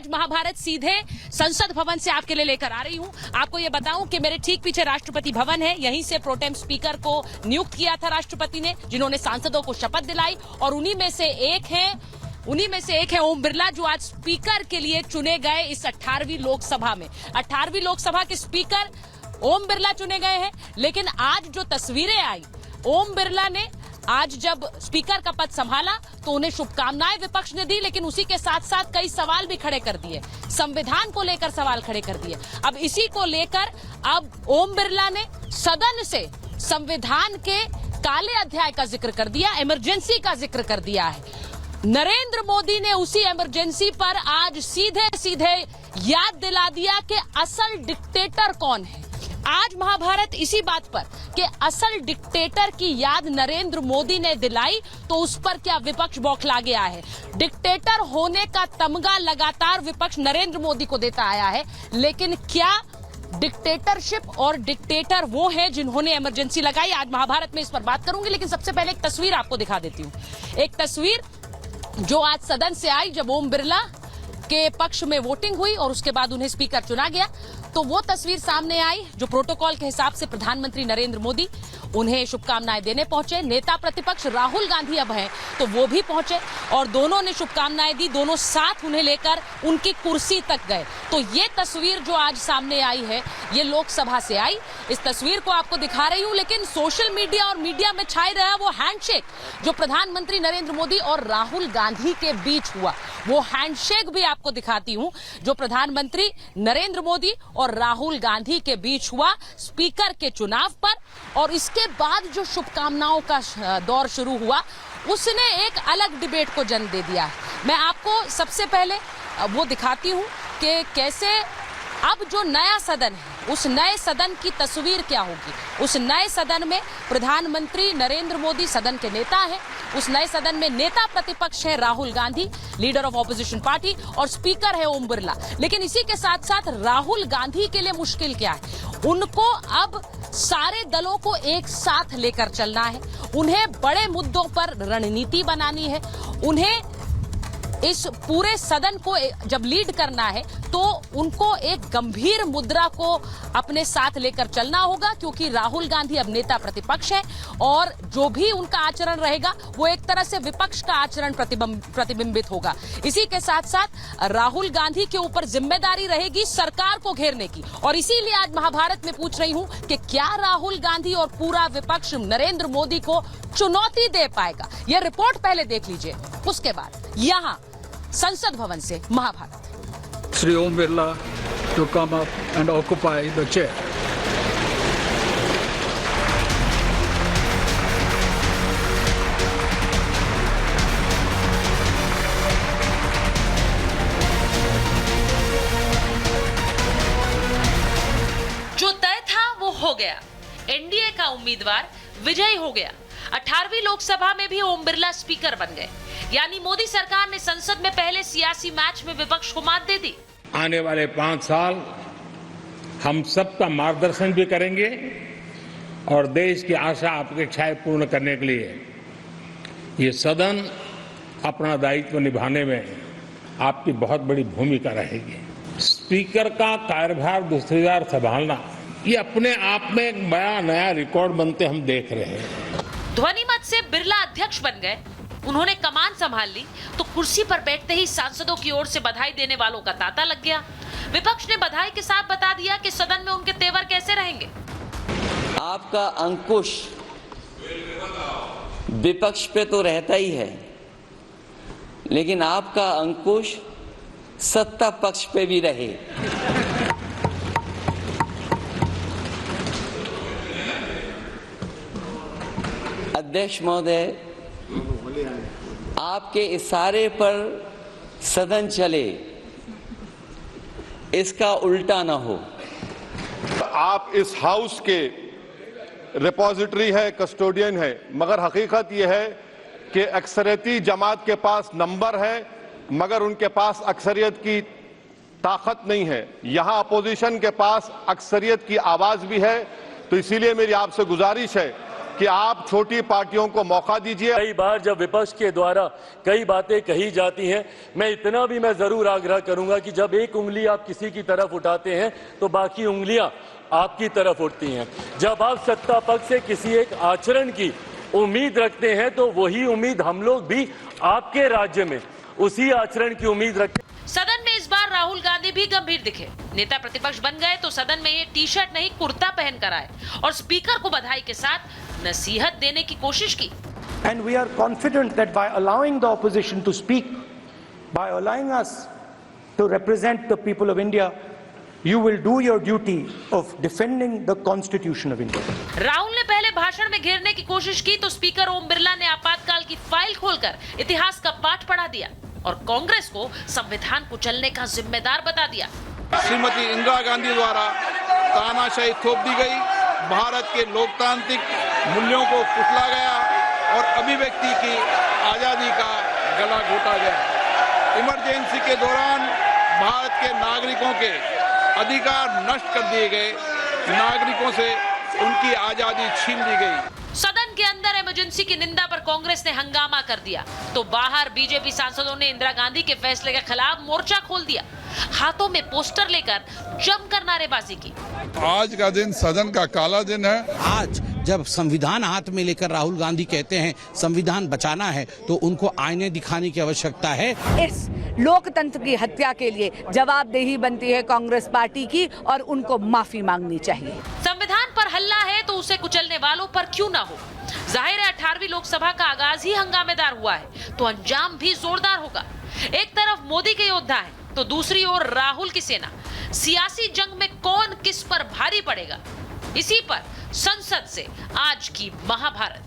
आज महाभारत सीधे संसद भवन से आपके लिए लेकर आ रही हूं। आपको ये बताऊं कि मेरे ठीक पीछे राष्ट्रपति भवन है। यहीं से प्रोटेम स्पीकर को नियुक्त किया था राष्ट्रपति ने, जिन्होंने सांसदों को शपथ दिलाई, और उन्हीं में से एक है ओम बिरला, जो आज स्पीकर के लिए चुने गए इस 18वीं लोकसभा में। 18वीं लोकसभा के स्पीकर ओम बिरला चुने गए हैं। लेकिन आज जो तस्वीरें आई, ओम बिरला ने आज जब स्पीकर का पद संभाला तो उन्हें शुभकामनाएं विपक्ष ने दी, लेकिन उसी के साथ साथ कई सवाल भी खड़े कर दिए, संविधान को लेकर सवाल खड़े कर दिए। अब इसी को लेकर अब ओम बिरला ने सदन से संविधान के काले अध्याय का जिक्र कर दिया, इमरजेंसी का जिक्र कर दिया है। नरेंद्र मोदी ने उसी इमरजेंसी पर आज सीधे सीधे याद दिला दिया कि असल डिक्टेटर कौन है। आज महाभारत इसी बात पर कि असल डिक्टेटर की याद नरेंद्र मोदी ने दिलाई, तो उस पर क्या विपक्ष बौखला गया है। डिक्टेटर होने का तमगा लगातार विपक्ष नरेंद्र मोदी को देता आया है, लेकिन क्या डिक्टेटरशिप और डिक्टेटर वो है जिन्होंने इमरजेंसी लगाई? आज महाभारत में इस पर बात करूंगी, लेकिन सबसे पहले एक तस्वीर आपको दिखा देती हूं। एक तस्वीर जो आज सदन से आई, जब ओम बिरला के पक्ष में वोटिंग हुई और उसके बाद उन्हें स्पीकर चुना गया, तो वो तस्वीर सामने आई जो प्रोटोकॉल के हिसाब से प्रधानमंत्री नरेंद्र मोदी उन्हें शुभकामनाएं देने पहुंचे। नेता प्रतिपक्ष राहुल गांधी अब हैं तो वो भी पहुंचे और दोनों ने शुभकामनाएं दी, दोनों साथ उन्हें लेकर उनकी कुर्सी तक गए। तो ये तस्वीर जो आज सामने आई है, ये लोकसभा से आई। इस तस्वीर को आपको दिखा रही हूं, लेकिन सोशल मीडिया और मीडिया में छाई रहा वो हैंडशेक जो प्रधानमंत्री नरेंद्र मोदी और राहुल गांधी के बीच हुआ, वो हैंडशेक भी आपको दिखाती हूं जो प्रधानमंत्री नरेंद्र मोदी और राहुल गांधी के बीच हुआ स्पीकर के चुनाव पर। और इसके बाद जो शुभकामनाओं का दौर शुरू हुआ, उसने एक अलग डिबेट को जन्म दे दिया है। मैं आपको सबसे पहले वो दिखाती हूं कि कैसे अब जो नया सदन है, उस नए सदन की तस्वीर क्या होगी। उस नए सदन में प्रधानमंत्री नरेंद्र मोदी सदन के नेता हैं, उस नए सदन में नेता प्रतिपक्ष है Rahul Gandhi, leader of opposition party, और स्पीकर है ओम बिरला। लेकिन इसी के साथ साथ राहुल गांधी के लिए मुश्किल क्या है? उनको अब सारे दलों को एक साथ लेकर चलना है, उन्हें बड़े मुद्दों पर रणनीति बनानी है, उन्हें इस पूरे सदन को जब लीड करना है तो उनको एक गंभीर मुद्रा को अपने साथ लेकर चलना होगा, क्योंकि राहुल गांधी अब नेता प्रतिपक्ष है और जो भी उनका आचरण रहेगा वो एक तरह से विपक्ष का आचरण प्रतिबिंबित होगा। इसी के साथ साथ राहुल गांधी के ऊपर जिम्मेदारी रहेगी सरकार को घेरने की, और इसीलिए आज महाभारत में पूछ रही हूं कि क्या राहुल गांधी और पूरा विपक्ष नरेंद्र मोदी को चुनौती दे पाएगा? यह रिपोर्ट पहले देख लीजिए, उसके बाद यहां संसद भवन से Mahabharat. Sri Om Birla to come up and occupy the chair. जो तय था वो हो गया, एनडीए का उम्मीदवार विजयी हो गया। 18वीं लोकसभा में भी ओम बिरला स्पीकर बन गए, यानी मोदी सरकार ने संसद में पहले सियासी मैच में विपक्ष को मात दे दी। आने वाले 5 साल हम सबका मार्गदर्शन भी करेंगे और देश की आशा अपेक्षाएं पूर्ण करने के लिए ये सदन अपना दायित्व निभाने में आपकी बहुत बड़ी भूमिका रहेगी। स्पीकर का कार्यभार दूसरी बार संभालना, ये अपने आप में एक बड़ा नया रिकॉर्ड बनते हम देख रहे हैं। ध्वनिमत से बिरला अध्यक्ष बन गए, उन्होंने कमान संभाल ली, तो कुर्सी पर बैठते ही सांसदों की ओर से बधाई देने वालों का तांता लग गया। विपक्ष ने बधाई के साथ बता दिया कि सदन में उनके तेवर कैसे रहेंगे। आपका अंकुश विपक्ष पे तो रहता ही है, लेकिन आपका अंकुश सत्ता पक्ष पे भी रहे। अध्यक्ष महोदय, आपके इशारे पर सदन चले, इसका उल्टा ना हो। आप इस हाउस के रिपोजिटरी है, कस्टोडियन है, मगर हकीकत यह है कि अक्सरियती जमात के पास नंबर है मगर उनके पास अक्सरियत की ताकत नहीं है। यहां अपोजिशन के पास अक्सरियत की आवाज भी है, तो इसीलिए मेरी आपसे गुजारिश है कि आप छोटी पार्टियों को मौका दीजिए। कई बार जब विपक्ष के द्वारा कई बातें कही जाती हैं, मैं इतना भी जरूर आग्रह करूंगा कि जब एक उंगली आप किसी की तरफ उठाते हैं तो बाकी उंगलियां आपकी तरफ उठती हैं। जब आप सत्ता पक्ष से किसी एक आचरण की उम्मीद रखते हैं तो वही उम्मीद हम लोग भी आपके राज्य में उसी आचरण की उम्मीद रखते हैं। सदन में इस बार राहुल गांधी भी गंभीर दिखे। नेता प्रतिपक्ष बन गए तो सदन में ये टी शर्ट नहीं कुर्ता पहन कर आए और स्पीकर को बधाई के साथ नसीहत देने की कोशिश की। And we are confident that by allowing the opposition to speak, by allowing us to represent the people of India, you will do your duty of defending the Constitution of India. Rahul ने पहले भाषण में घेरने की कोशिश की तो speaker Om Birla ने आपातकाल की फाइल खोलकर इतिहास का पाठ पढ़ा दिया और कांग्रेस को संविधान को चलने का जिम्मेदार बता दिया। श्रीमती इंदिरा गांधी द्वारा तानाशाही थोप दी गई, भारत के लोकतांत्रिक मूल्यों को कुचला गया और अभिव्यक्ति की आजादी का गला घोटा गया। इमरजेंसी के दौरान भारत के नागरिकों के अधिकार नष्ट कर दिए गए, नागरिकों से उनकी आजादी छीन ली गई। सदन के अंदर इमरजेंसी की निंदा पर कांग्रेस ने हंगामा कर दिया तो बाहर बीजेपी सांसदों ने इंदिरा गांधी के फैसले के खिलाफ मोर्चा खोल दिया, हाथों में पोस्टर लेकर जमकर नारेबाजी की। आज का दिन सदन का काला दिन है। आज जब संविधान हाथ में लेकर राहुल गांधी कहते हैं संविधान बचाना है तो उनको आईने दिखाने की आवश्यकता है। इस लोकतंत्र की हत्या के लिए जवाबदेही बनती है कांग्रेस पार्टी की और उनको माफी मांगनी चाहिए। संविधान पर हल्ला है तो उसे कुचलने वालों पर क्यों ना हो। जाहिर है 18वीं लोकसभा का आगाज ही हंगामेदार हुआ है तो अंजाम भी जोरदार होगा। एक तरफ मोदी के योद्धा हैं तो दूसरी ओर राहुल की सेना। सियासी जंग में कौन किस पर भारी पड़ेगा, इसी पर संसद से आज की महाभारत।